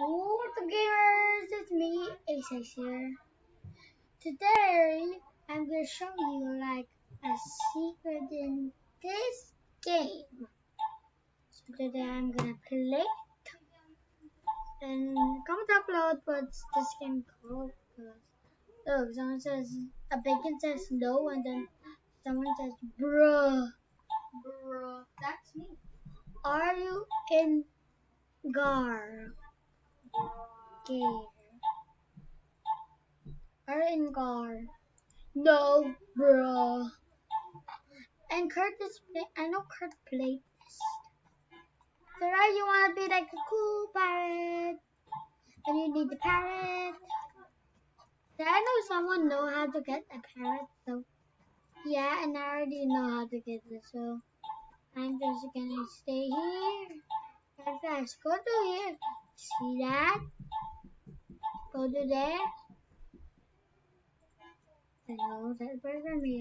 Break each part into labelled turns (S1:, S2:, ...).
S1: What's up, gamers? It's me, Ace here. Today, I'm gonna show you a secret in this game. So today, I'm gonna play it. And comment down below what's this game called. Look, someone says a bacon says no, and then someone says bruh.
S2: Bruh, that's me.
S1: Are you in Gar? Game. Are you in Gar? No, bruh. And I know Kurt played this. So right, you want to be like a cool pirate, and you need the parrot. I know someone know how to get a parrot, so yeah, and I already know how to get it, so I'm just gonna stay here. And guys, go to here. See that? Go to there. Hello, that burger me.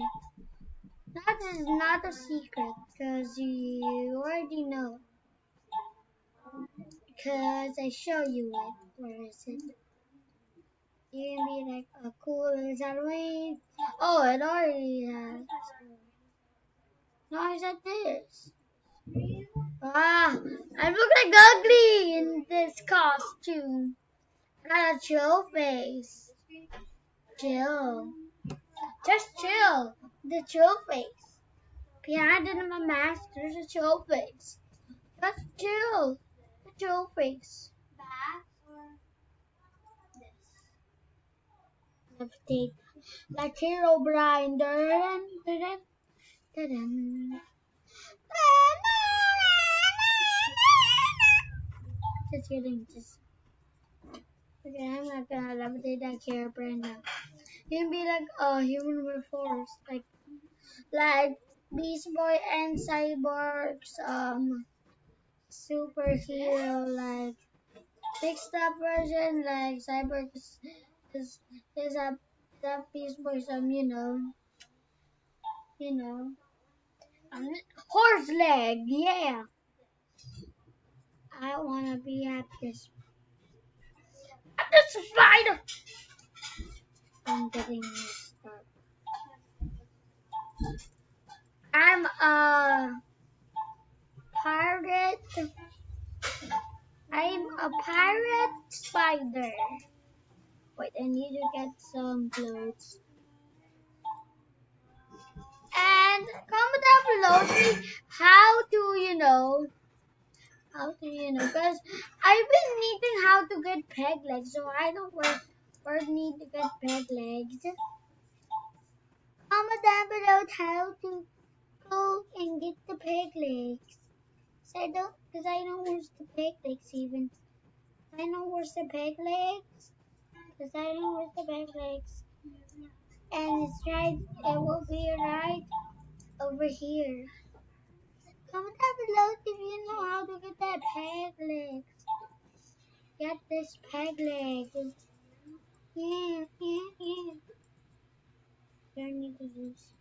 S1: That is not a secret, because you already know. Because I show you it. Where is it? You can be like a cool Halloween. Oh, it already has. No, I said this. Ah, I look like ugly in this costume. I got a chill face. Chill. Just chill. The chill face. Behind in my mask, there's a chill face. Just chill. The chill face.
S2: That or this?
S1: Let's take like Hero Brian. Dun, dun, dun, dun, dun. Just kidding. Just okay. I'm not gonna levitate that character right now. You can be like a human with force, like Beast Boy and Cyborg's superhero, like fixed up version, like Cyborg is a that Beast Boy you know horse leg, yeah. I wanna be at this. At this spider. I'm getting messed up. I'm a pirate. I'm a pirate spider. Wait, I need to get some clothes. And comment down below see because I've been needing how to get peg legs, so I don't need to get peg legs. Comment down below how to go and get the peg legs. Because I don't where's the peg legs even. I know where's the peg legs. Because I know where's the peg legs. And it will be right over here. Comment down below if you know how to get that peg legs. Get this peg legs. Yeah. Don't need to use.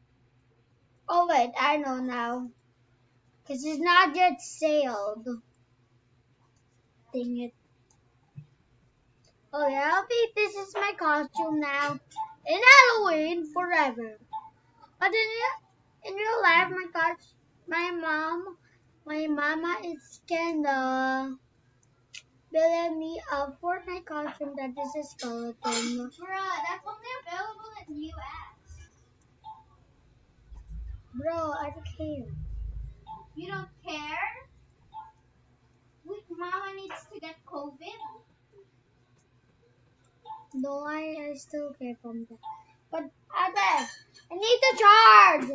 S1: Oh wait, I know now. Because it's not yet sailed. Dang it. Oh yeah, this is my costume now. In Halloween forever. But in real life, my mama is kinda building me a Fortnite costume that is a skeleton.
S2: Bruh, that's only available in US.
S1: Bro, I don't care.
S2: You don't care? Mama needs to get COVID.
S1: No, I still care from that. But I need to charge.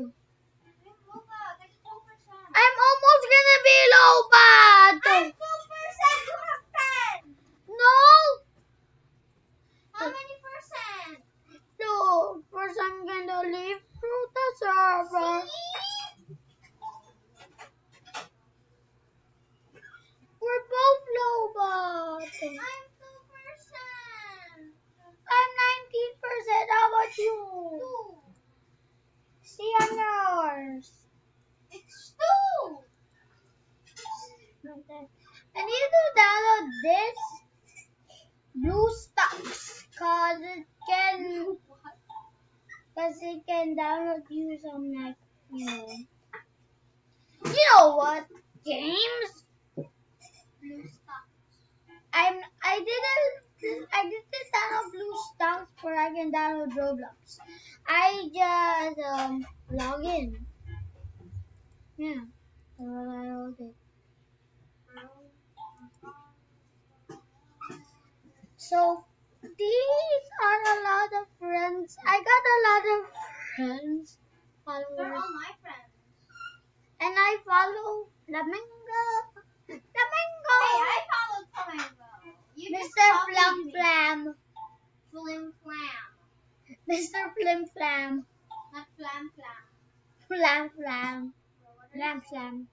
S1: I'm almost gonna be low, but
S2: I'm 2% open.
S1: no.
S2: How many percent?
S1: No, first I'm gonna leave through the server.
S2: See?
S1: We're both low, but
S2: I'm 2%.
S1: I'm 19%. How about you?
S2: 2.
S1: See on yours.
S2: It's 2.
S1: Okay. I need to download this BlueStacks cause it can download you some like you know what games. I didn't download BlueStacks for I can download Roblox. I just log in. Yeah, that's what I did. So these are a lot of friends. I got a lot of friends,
S2: They're
S1: followers,
S2: all my friends.
S1: and I follow Flamingo. Flamingo.
S2: Hey, I followed Flamingo. You just
S1: Mr.
S2: copied
S1: Flam
S2: me.
S1: Flam.
S2: Flim Flam.
S1: Mr. Flim Flam.
S2: Not Flam Flam.
S1: Flam Flam.
S2: What
S1: Flam Flam.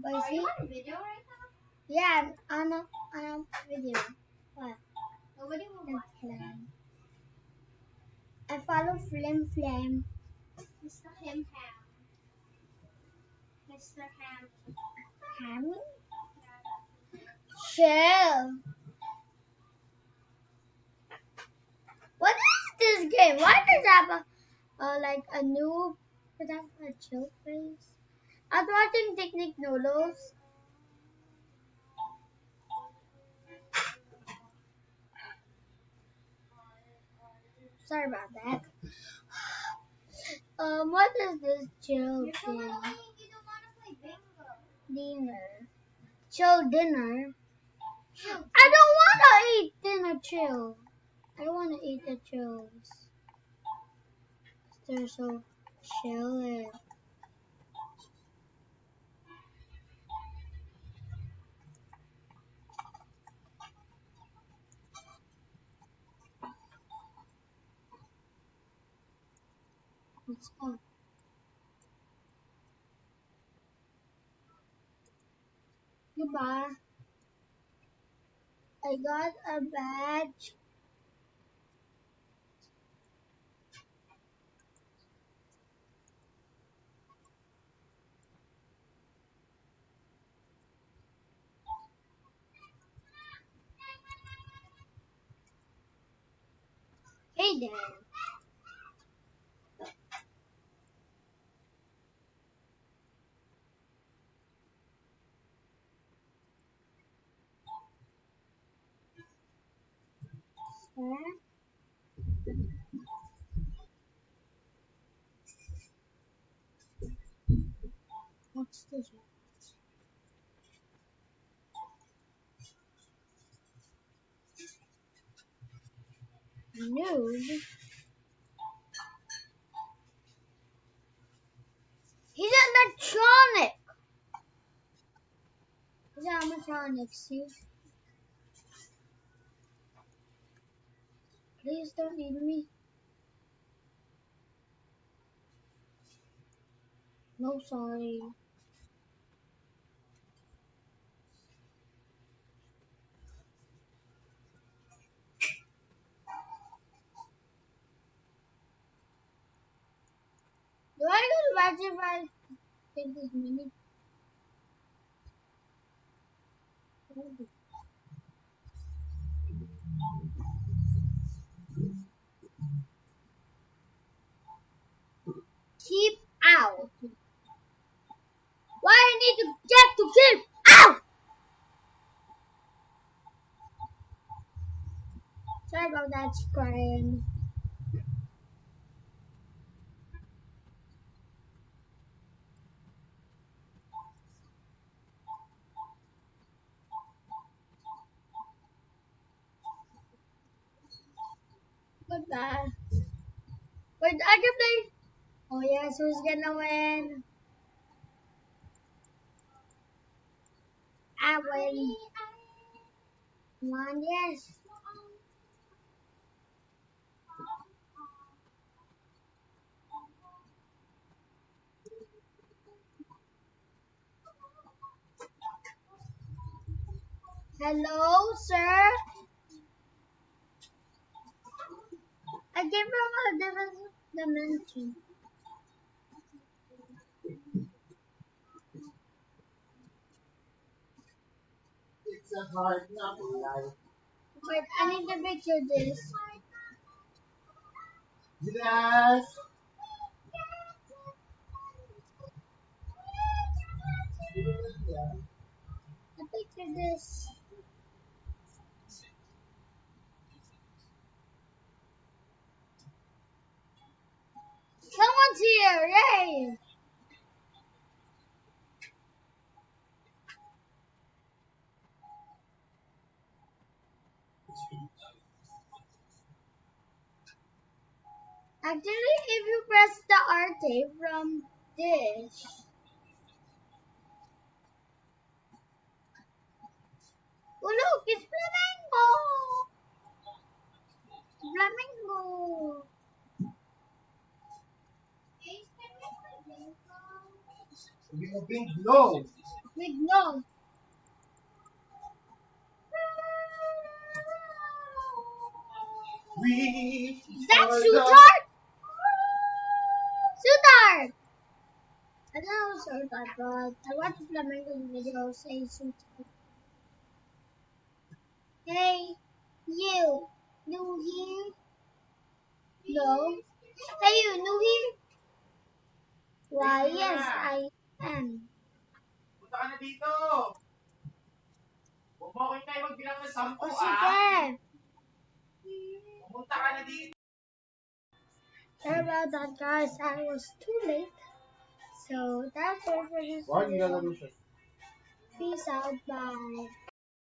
S1: But
S2: Are
S1: see,
S2: you on video right now?
S1: yeah, I'm on a video. What?
S2: Nobody will
S1: Flim
S2: watch.
S1: Flam. I follow Flim Flam.
S2: Mr. Him Ham. Mr. Ham.
S1: Hammy?
S2: Yeah, that's
S1: Chill. What is this game? Why does it have like a new, does it have a chill face? I was watching Technic Noodles. Sorry about that. What is this chill
S2: You're so
S1: thing?
S2: annoying. You don't want to play bingo.
S1: Dinner. Chill dinner.
S2: Chill.
S1: I don't want to eat dinner chill. I don't want to eat the chills. They're so chilly. Let's go. Goodbye. I got a badge. Hey there. Sir? What's this? Noob. He's electronic. He's animatronic, see? Please don't need me. No, sorry. Do I go to badge if I take this mini? Keep out. Why I need to get to keep out? Sorry about that screen. Goodbye. Wait, I can play. Oh yes, who's gonna win? I win. One, yes. Hello, sir. I came from a different dimension. But I need to picture this. I picture this. Someone's here! Yay! Actually, if you press the RT from this, oh look, it's Flamingo! Flamingo! Big no. That's Sutard! Sutard! I don't know Sutard, but I watched Flamingo video say Sutard. Hey, you! New here? No. Hey, you new here? Why, yes, I am.
S3: Punta ka na dito. Huwag mo ako hintay magbilang ng 10,
S1: O sige.
S3: Pumunta ka na dito.
S1: Sorry about that, guys. I was too late. So that's all for this video. Peace out. Bye.